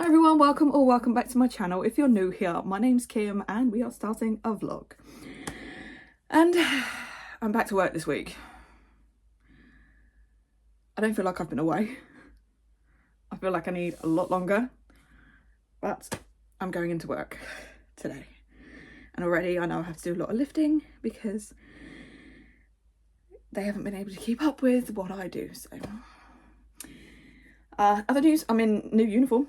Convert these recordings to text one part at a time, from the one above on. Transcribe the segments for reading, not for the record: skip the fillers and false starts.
Hi everyone, welcome or welcome back to my channel. If you're new here, my name's Kim and we are starting a vlog. And I'm back to work this week. I don't feel like I've been away. I feel like I need a lot longer, but I'm going into work today. And already I know I have to do a lot of lifting because they haven't been able to keep up with what I do. So other news, I'm in new uniform.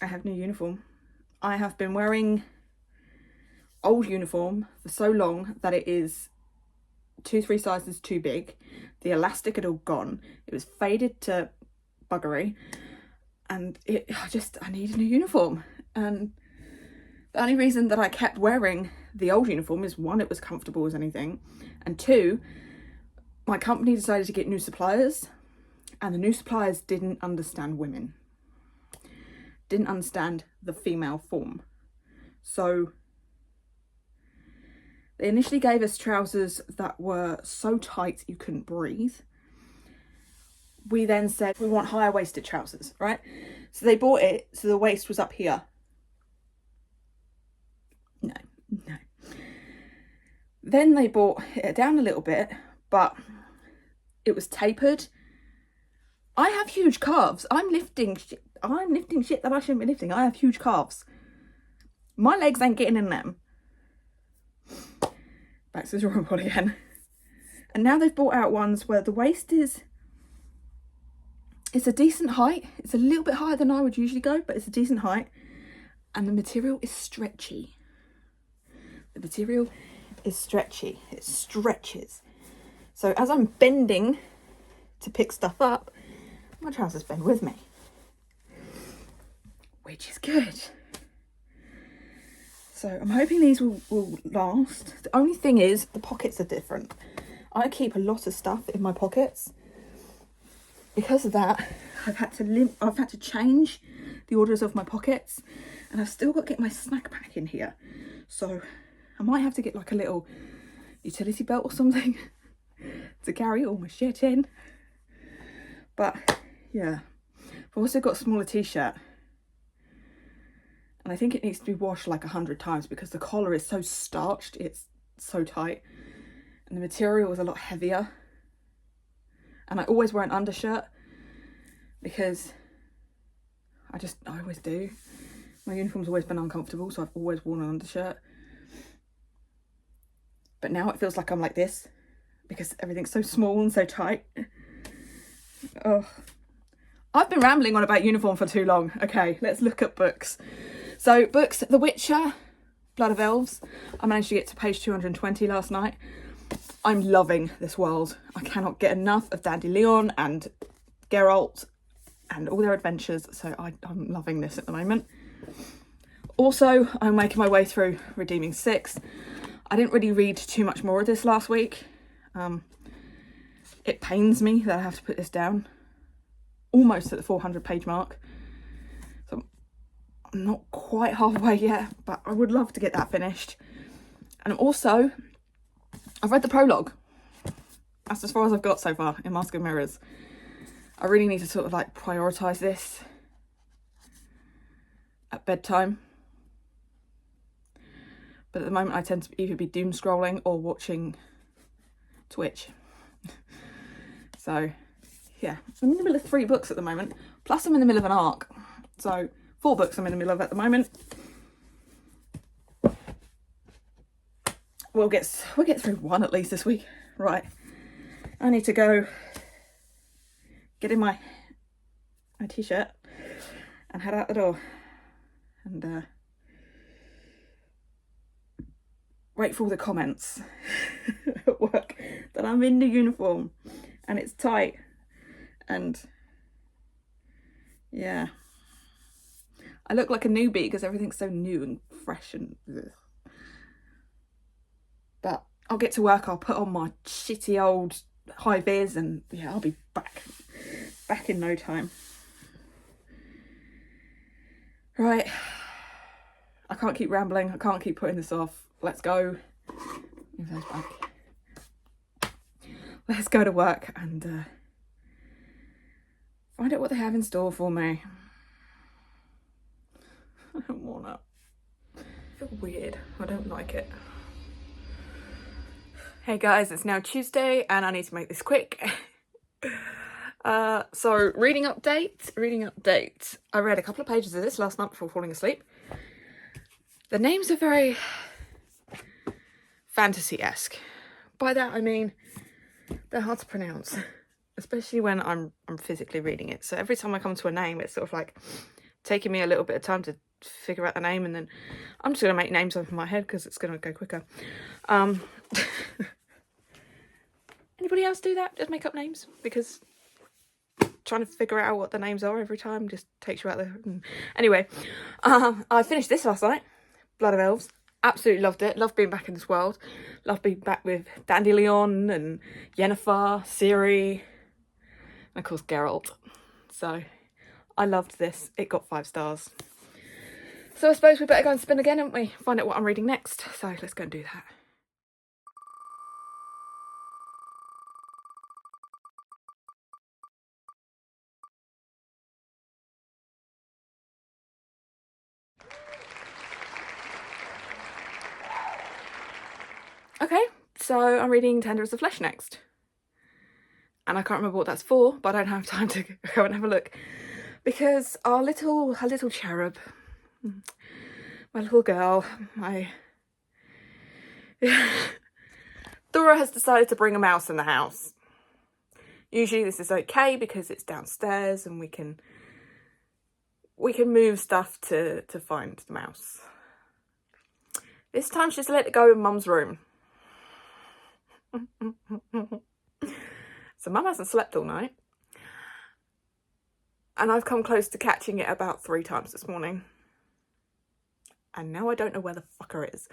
I have new uniform. I have been wearing old uniform for so long that it is 2-3 sizes too big. The elastic had all gone. It was faded to buggery, and I need a new uniform. And the only reason that I kept wearing the old uniform is, one, it was comfortable as anything, and two, my company decided to get new suppliers, and the new suppliers didn't understand women. Didn't understand the female form. So they initially gave us trousers that were so tight you couldn't breathe. We then said we want higher waisted trousers, right? So they bought it so the waist was up here. No. Then they brought it down a little bit, but it was tapered. I have huge calves. I'm lifting shit that I shouldn't be lifting. I have huge calves. My legs ain't getting in them. Back to the drawing board again. And now they've brought out ones where the waist it's a decent height. It's a little bit higher than I would usually go, but it's a decent height. And the material is stretchy. The material is stretchy. It stretches. So as I'm bending to pick stuff up, my trousers bend with me, which is good. So I'm hoping these will last. The only thing is the pockets are different. I keep a lot of stuff in my pockets. Because of that, I've had to change the orders of my pockets, and I've still got to get my snack pack in here. So I might have to get like a little utility belt or something to carry all my shit in. But yeah, I've also got a smaller t-shirt, and I think it needs to be washed like 100 times because the collar is so starched, it's so tight, and the material is a lot heavier. And I always wear an undershirt because I always do. My uniform's always been uncomfortable, so I've always worn an undershirt. But now it feels like I'm like this because everything's so small and so tight. Oh, I've been rambling on about uniform for too long. Okay, let's look at books. So books, The Witcher, Blood of Elves. I managed to get to page 220 last night. I'm loving this world. I cannot get enough of Dandy Leon and Geralt and all their adventures. So I'm loving this at the moment. Also, I'm making my way through Redeeming 6. I didn't really read too much more of this last week. It pains me that I have to put this down. Almost at the 400 page mark. So I'm not quite halfway yet, but I would love to get that finished. And also, I've read the prologue. That's as far as I've got so far in Mask of Mirrors. I really need to sort of like prioritise this at bedtime. But at the moment I tend to either be doom scrolling or watching Twitch. So yeah, I'm in the middle of 3 books at the moment. Plus I'm in the middle of an arc. So 4 books I'm in the middle of at the moment. We'll get through 1 at least this week. Right. I need to go get in my t-shirt and head out the door. And wait for all the comments at work that I'm in the uniform and it's tight. And yeah, I look like a newbie because everything's so new and fresh and ugh. But I'll get to work, I'll put on my shitty old high vis, and yeah, I'll be back in no time. Right, I can't keep rambling, I can't keep putting this off. Let's go. Move those back. Let's go to work and find out what they have in store for me. I'm worn out. I feel weird. I don't like it. Hey guys, it's now Tuesday and I need to make this quick. So reading update. I read a couple of pages of this last night before falling asleep. The names are very fantasy-esque. By that I mean they're hard to pronounce, especially when I'm physically reading it. So every time I come to a name, it's sort of like taking me a little bit of time to figure out the name, and then I'm just gonna make names up in my head because it's gonna go quicker. Anybody else do that? Just make up names? Because trying to figure out what the names are every time just takes you out there. Anyway, I finished this last night. Blood of Elves. Absolutely loved it. Loved being back in this world. Loved being back with Dandelion and Yennefer, Ciri, and of course Geralt. So I loved this. It got 5 stars. So I suppose we better go and spin again, haven't we? Find out what I'm reading next. So let's go and do that. Okay, so I'm reading Tender as the Flesh next. And I can't remember what that's for, but I don't have time to go and have a look. Because our little cherub, my little girl, Dora has decided to bring a mouse in the house. Usually this is okay because it's downstairs and we can move stuff to find the mouse. This time she's let it go in Mum's room. So Mum hasn't slept all night. And I've come close to catching it about 3 times this morning. And now I don't know where the fucker is.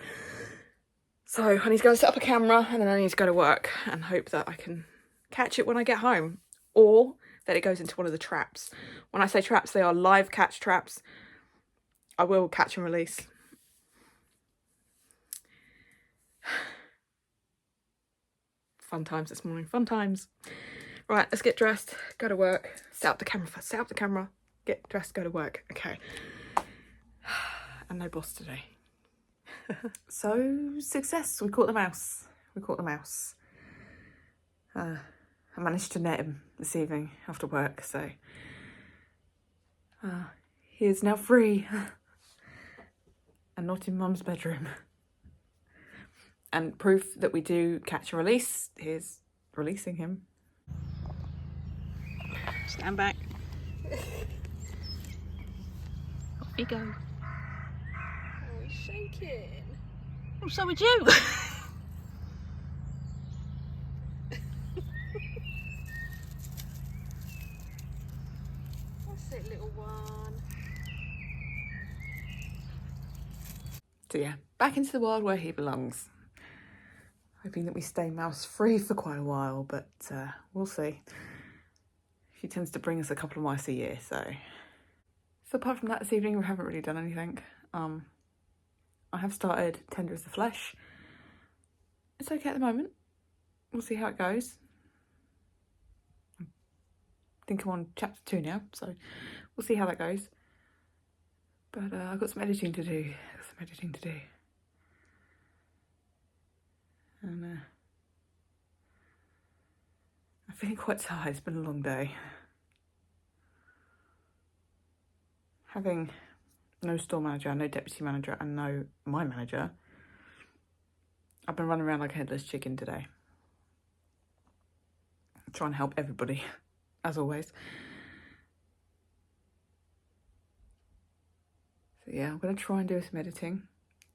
So I need to go set up a camera and then I need to go to work and hope that I can catch it when I get home. Or that it goes into one of the traps. When I say traps, they are live catch traps. I will catch and release. Fun times this morning, fun times. Right, let's get dressed, go to work. Set up the camera first, set up the camera. Get dressed, go to work, okay. And no boss today. So, success, we caught the mouse. I managed to net him this evening after work, so he is now free and not in Mum's bedroom. And proof that we do catch and release, here's releasing him. Stand back. Off you go. Oh, he's shaking. Well, so would you. That's it, little one. So yeah, back into the world where he belongs. Hoping that we stay mouse free for quite a while, but we'll see. She tends to bring us a couple of mice a year, so apart from that, this evening we haven't really done anything. I have started Tender as the Flesh. It's okay at the moment. We'll see how it goes. I think I'm on chapter 2 now, so we'll see how that goes. But I've got some editing to do. And I'm feeling quite tired. It's been a long day. Having no store manager, no deputy manager, and no my manager, I've been running around like a headless chicken today. Trying to help everybody, as always. So yeah, I'm going to try and do some editing,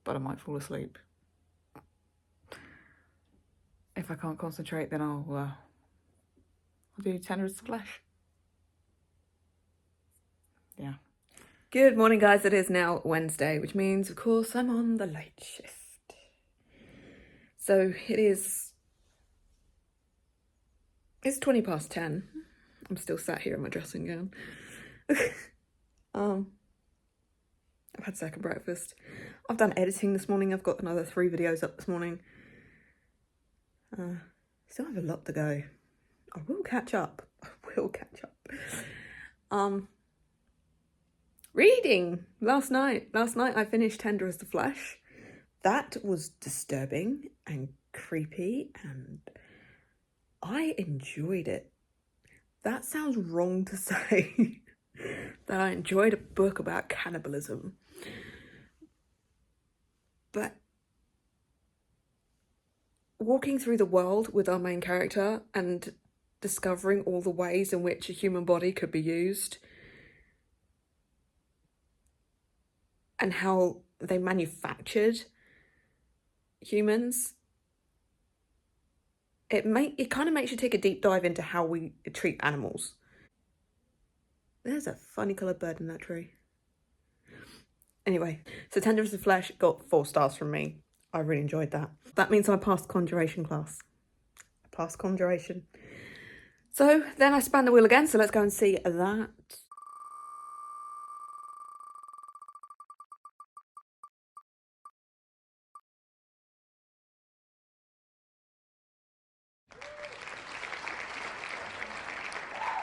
but I might fall asleep. If I can't concentrate, then I'll do Tender as the Flesh. Yeah. Good morning, guys. It is now Wednesday, which means, of course, I'm on the late shift. So it's 20 past 10. I'm still sat here in my dressing gown. I've had second breakfast. I've done editing this morning. I've got another 3 videos up this morning. Still have a lot to go. I will catch up. Reading last night. Last night I finished Tender as the Flesh. That was disturbing and creepy, and I enjoyed it. That sounds wrong to say that I enjoyed a book about cannibalism, but walking through the world with our main character and discovering all the ways in which a human body could be used and how they manufactured humans, it kind of makes you take a deep dive into how we treat animals. There's a funny coloured bird in that tree. Anyway, so Tender as the Flesh got 4 stars from me. I really enjoyed that. That means I passed Conjuration class. I passed Conjuration. So then I span the wheel again, so let's go and see that.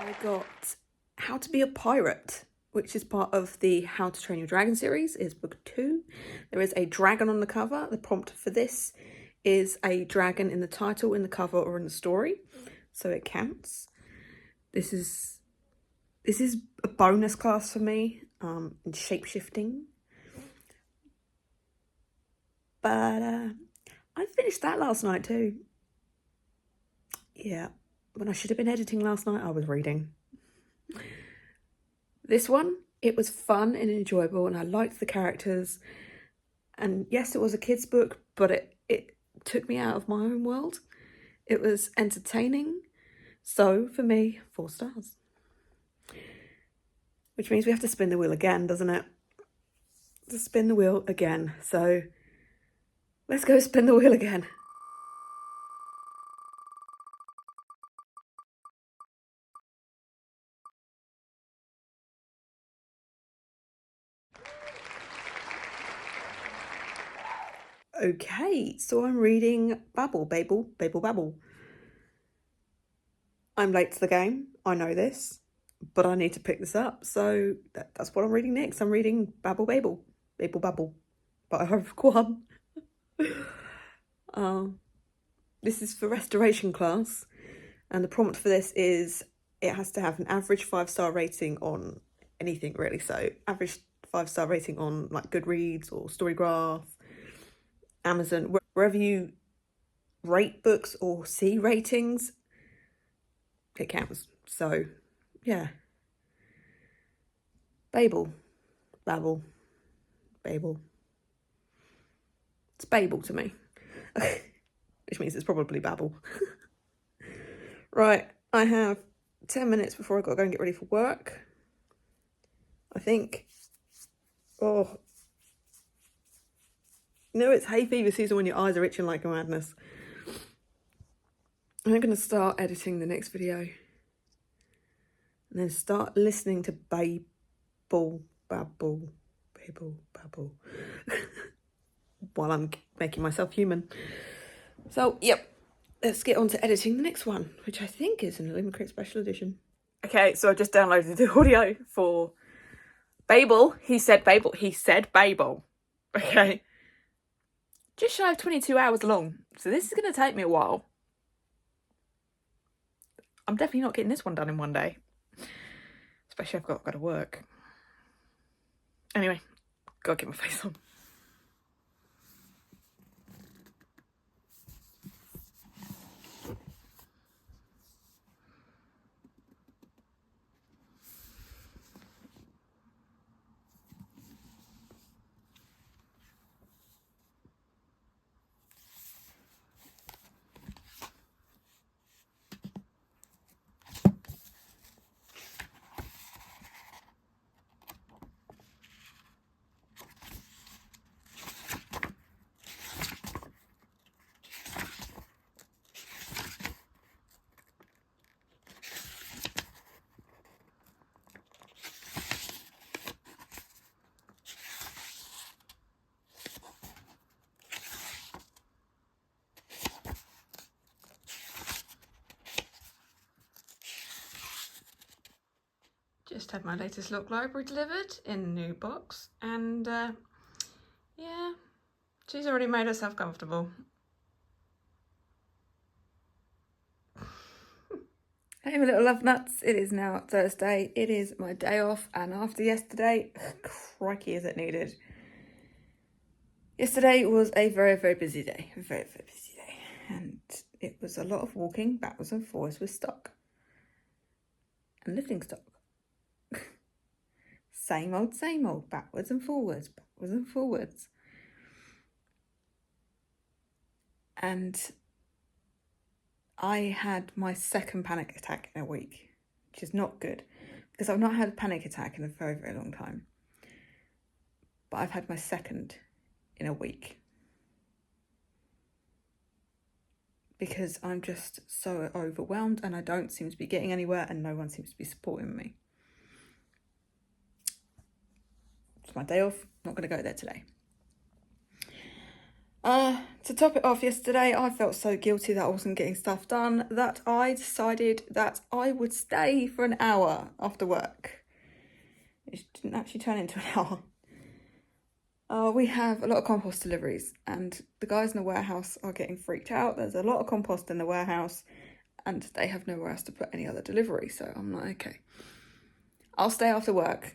I got How to Be a Pirate, which is part of the How to Train Your Dragon series, is book 2. There is a dragon on the cover. The prompt for this is a dragon in the title, in the cover, or in the story, so it counts. This is a bonus class for me in shape-shifting. But I finished that last night too. Yeah, when I should have been editing last night, I was reading. This one, it was fun and enjoyable, and I liked the characters. And yes, it was a kid's book, but it took me out of my own world. It was entertaining. So for me, 4 stars. Which means we have to spin the wheel again, doesn't it? To spin the wheel again. So let's go spin the wheel again. Okay, so I'm reading Babel. I'm late to the game, I know this, but I need to pick this up, so that's what I'm reading next. I'm reading Babel by Hope Kwan. This is for restoration class, and the prompt for this is it has to have an average 5-star rating on anything really, so average 5-star rating on like Goodreads or Storygraph, Amazon, wherever you rate books or see ratings, it counts. So yeah, Babel. It's Babel to me, which means it's probably Babel. Right, I have 10 minutes before I've got to go and get ready for work, I think. Oh, no, it's hay fever season when your eyes are itching like a madness. I'm going to start editing the next video and then start listening to Babel while I'm making myself human. So, yep, let's get on to editing the next one, which I think is an Orilium Special Edition. Okay, so I just downloaded the audio for Babel. He said Babel. Okay. Just shy of 22 hours long. So this is going to take me a while. I'm definitely not getting this one done in one day. Especially if I've got to work. Anyway, gotta get my face on. Just had my latest lock library delivered in a new box, and yeah, she's already made herself comfortable. Hey my little love nuts, it is now Thursday, it is my day off, and after yesterday, crikey is it needed. Yesterday was a very, very busy day, very, very busy day, and it was a lot of walking backwards and forwards with stock and lifting stock. Same old, backwards and forwards, backwards and forwards. And I had my second panic attack in a week, which is not good because I've not had a panic attack in a very, very long time. But I've had my second in a week because I'm just so overwhelmed and I don't seem to be getting anywhere and no one seems to be supporting me. It's my day off, not going to go there today. To top it off, yesterday I felt so guilty that I wasn't getting stuff done that I decided that I would stay for an hour after work. It didn't actually turn into an hour. We have a lot of compost deliveries and the guys in the warehouse are getting freaked out. There's a lot of compost in the warehouse and they have nowhere else to put any other delivery. So I'm like, okay, I'll stay after work.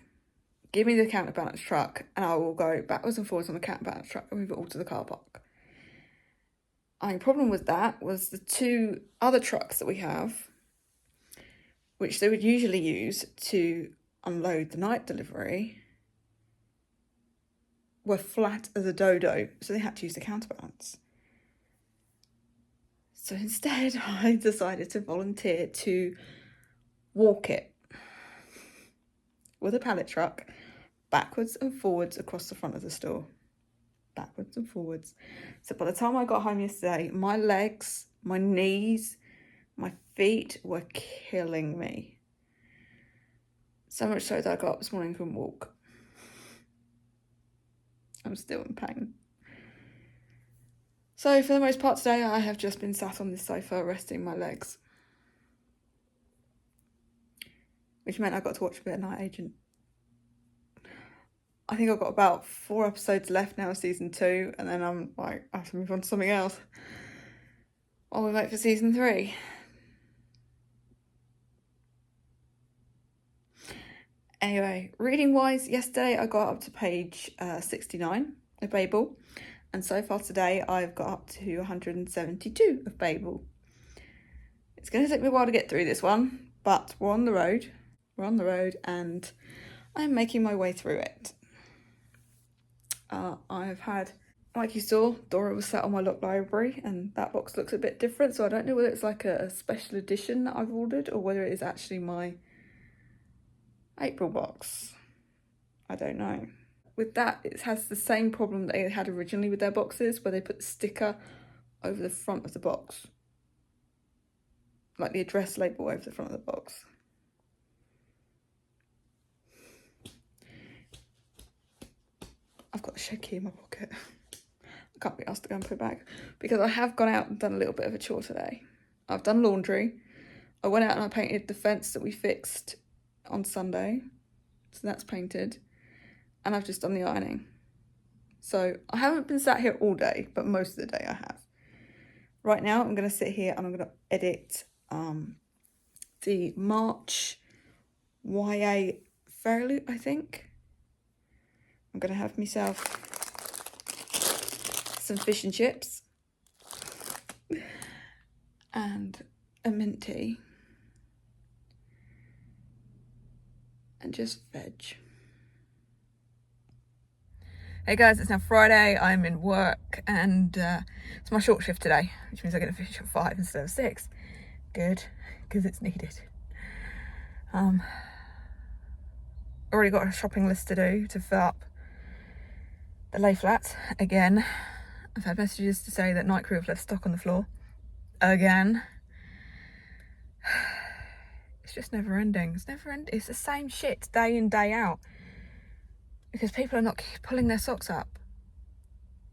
Give me the counterbalance truck and I will go backwards and forwards on the counterbalance truck and move it all to the car park. My problem with that was the two other trucks that we have, which they would usually use to unload the night delivery, were flat as a dodo, so they had to use the counterbalance. So instead, I decided to volunteer to walk it with a pallet truck backwards and forwards across the front of the store. Backwards and forwards. So by the time I got home yesterday, my legs, my knees, my feet were killing me. So much so that I got up this morning and couldn't walk. I'm still in pain. So for the most part today, I have just been sat on this sofa resting my legs. Which meant I got to watch a bit of Night Agent. I think I've got about 4 episodes left now of season 2, and then I'm like, I have to move on to something else while we wait for season 3. Anyway, reading wise, yesterday I got up to page 69 of Babel, and so far today I've got up to 172 of Babel. It's going to take me a while to get through this one, but we're on the road. We're on the road, and I'm making my way through it. I've had, like you saw, Dora was sat on my lock library, and that box looks a bit different, so I don't know whether it's like a special edition that I've ordered or whether it is actually my April box. I don't know. With that, it has the same problem that they had originally with their boxes, where they put the sticker over the front of the box, like the address label over the front of the box. I've got a shed key in my pocket. I can't be asked to go and put it back because I have gone out and done a little bit of a chore today. I've done laundry. I went out and I painted the fence that we fixed on Sunday. So that's painted. And I've just done the ironing. So I haven't been sat here all day, but most of the day I have. Right now I'm going to sit here and I'm going to edit the March YA Fairloop, I think. I'm going to have myself some fish and chips and a mint tea and just veg. Hey guys, it's now Friday, I'm in work and it's my short shift today, which means I get to finish at 5 instead of 6. Good, because it's needed. Already got a shopping list to do to fill up the lay flat again. I've had messages to say that Night Crew have left stock on the floor again. It's just never ending. It's never ending. It's the same shit day in, day out because people are not pulling their socks up,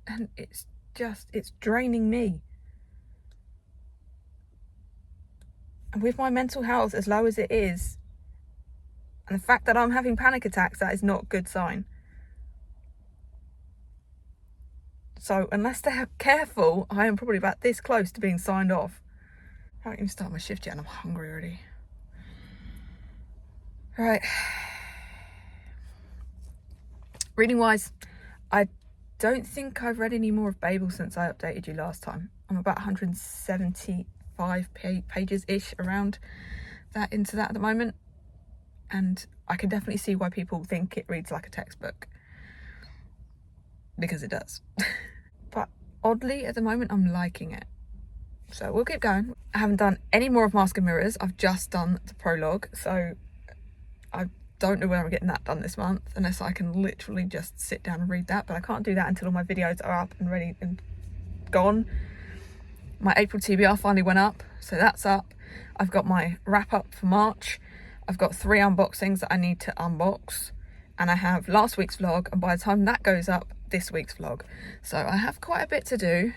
and it's draining me. And with my mental health as low as it is, And the fact that I'm having panic attacks, that is not a good sign. So unless they're careful, I am probably about this close to being signed off. I haven't even started my shift yet and I'm hungry already. Right. Reading wise, I don't think I've read any more of Babel since I updated you last time. I'm about 175 pages-ish around that into that at the moment. And I can definitely see why people think it reads like a textbook. Because it does. But oddly, at the moment, I'm liking it. So we'll keep going. I haven't done any more of Mask and Mirrors. I've just done the prologue. So I don't know whether I'm getting that done this month, unless I can literally just sit down and read that. But I can't do that until all my videos are up and ready and gone. My April TBR finally went up, so that's up. I've got my wrap up for March. I've got 3 unboxings that I need to unbox. And I have last week's vlog, and by the time that goes up, this week's vlog. So I have quite a bit to do,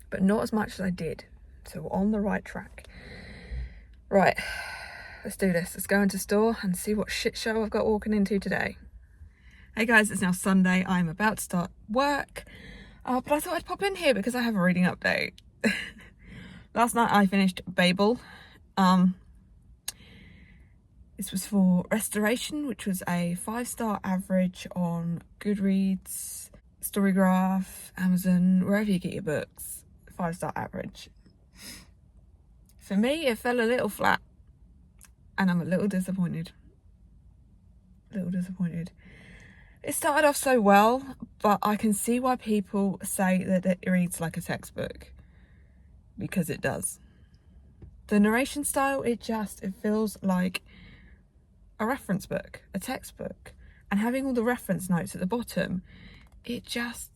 but not as much as I did. So we're on the right track. Right, let's do this. Let's go into store and see what shit show I've got walking into today. Hey guys, it's now Sunday. I'm about to start work, but I thought I'd pop in here because I have a reading update. Last night I finished Babel. This was for Restoration, which was a 5-star average on Goodreads, Storygraph, Amazon, wherever you get your books. 5-star average. For me, it fell a little flat, and I'm a little disappointed. It started off so well, but I can see why people say that it reads like a textbook, because it does. The narration style, it feels like a reference book, a textbook, and having all the reference notes at the bottom, it just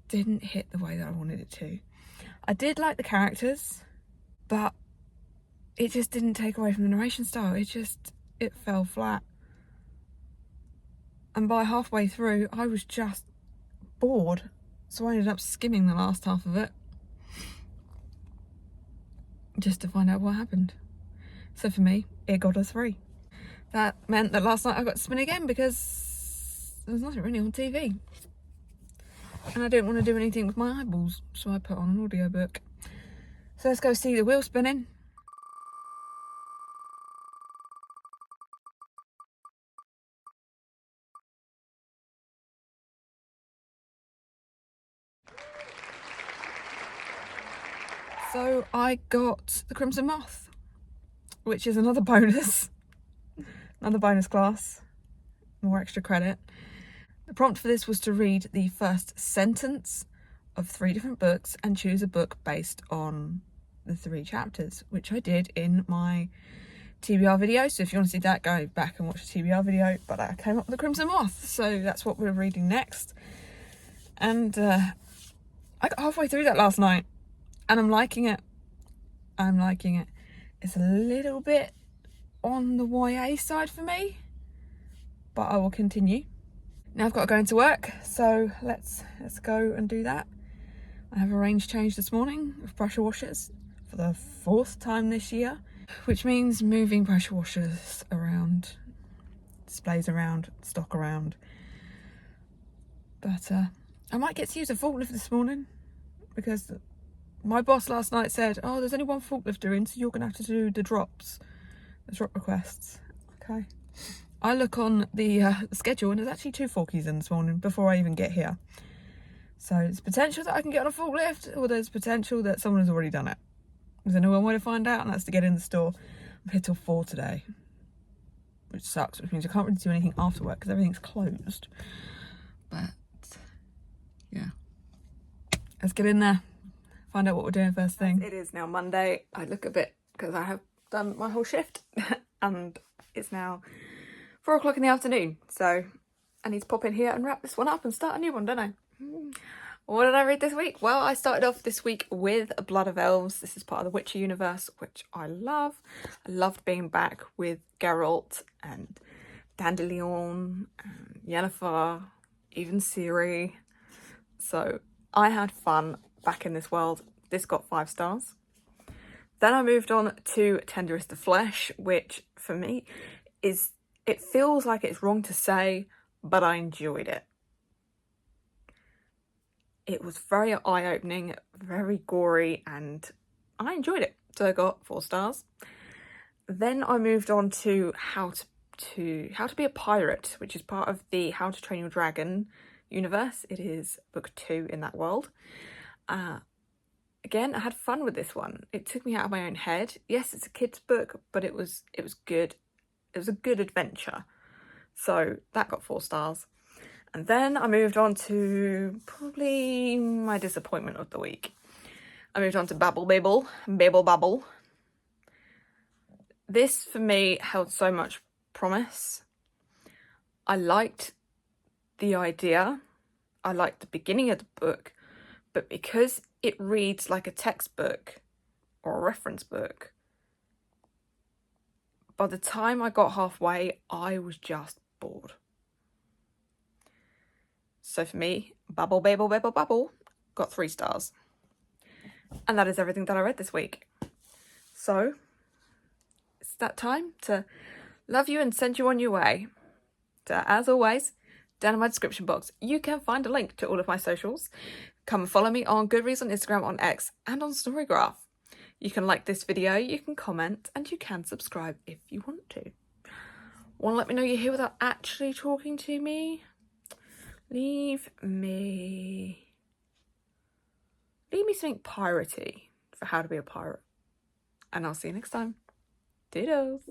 didn't hit the way that I wanted it to. I did like the characters, but it just didn't take away from the narration style. It fell flat. And by halfway through, I was just bored, so I ended up skimming the last half of it just to find out what happened. So for me, it got a 3. That meant that last night I got to spin again because there was nothing really on TV. And I didn't want to do anything with my eyeballs, so I put on an audiobook. So let's go see the wheel spinning. So I got the Crimson Moth, which is another bonus. Another bonus class. More extra credit. The prompt for this was to read the first sentence of 3 different books and choose a book based on the 3 chapters, which I did in my TBR video. So if you want to see that, go back and watch the TBR video. But I came up with the Crimson Moth, so that's what we're reading next. And I got halfway through that last night, and I'm liking it. It's a little bit on the YA side for me, but I will continue. Now I've got to go into work, so let's go and do that. I have arranged change this morning of pressure washers for the 4th time this year, which means moving pressure washers around, displays around, stock around. But I might get to use a forklift this morning because my boss last night said, oh, there's only 1 forklifter in, so you're going to have to do the drops, the drop requests. Okay. I look on the schedule and there's actually 2 forkies in this morning before I even get here. So there's potential that I can get on a forklift, or there's potential that someone has already done it. There's only one way to find out, and that's to get in the store. I'm here till 4 today, which sucks, which means I can't really do anything after work because everything's closed. But yeah, let's get in there. Find out what we're doing first thing. It is now Monday. I look a bit because I have done my whole shift and it's now 4 o'clock in the afternoon. So I need to pop in here and wrap this one up and start a new one, don't I? What did I read this week? Well, I started off this week with Blood of Elves. This is part of the Witcher universe, which I love. I loved being back with Geralt and Dandelion and Yennefer, even Ciri. So I had fun back in this world. This got 5 stars. Then I moved on to Tender is the Flesh, which for me is, it feels like it's wrong to say, but I enjoyed it. It was very eye-opening, very gory, and I enjoyed it. So I got 4 stars. Then I moved on to How to Be a Pirate, which is part of the How to Train Your Dragon universe. It is book 2 in that world. Again, I had fun with this one. It took me out of my own head. Yes, it's a kid's book, but it was good. It was a good adventure. So that got 4 stars. And then I moved on to probably my disappointment of the week. I moved on to Babble Babble. This, for me, held so much promise. I liked the idea. I liked the beginning of the book. But because it reads like a textbook or a reference book, by the time I got halfway, I was just bored. So for me, Babble got 3 stars. And that is everything that I read this week. So it's that time to love you and send you on your way. So as always, down in my description box, you can find a link to all of my socials. Come and follow me on Goodreads, on Instagram, on X, and on Storygraph. You can like this video, you can comment, and you can subscribe if you want to. Want to let me know you're here without actually talking to me? Leave me something piratey for How to Be a Pirate. And I'll see you next time. Doodles.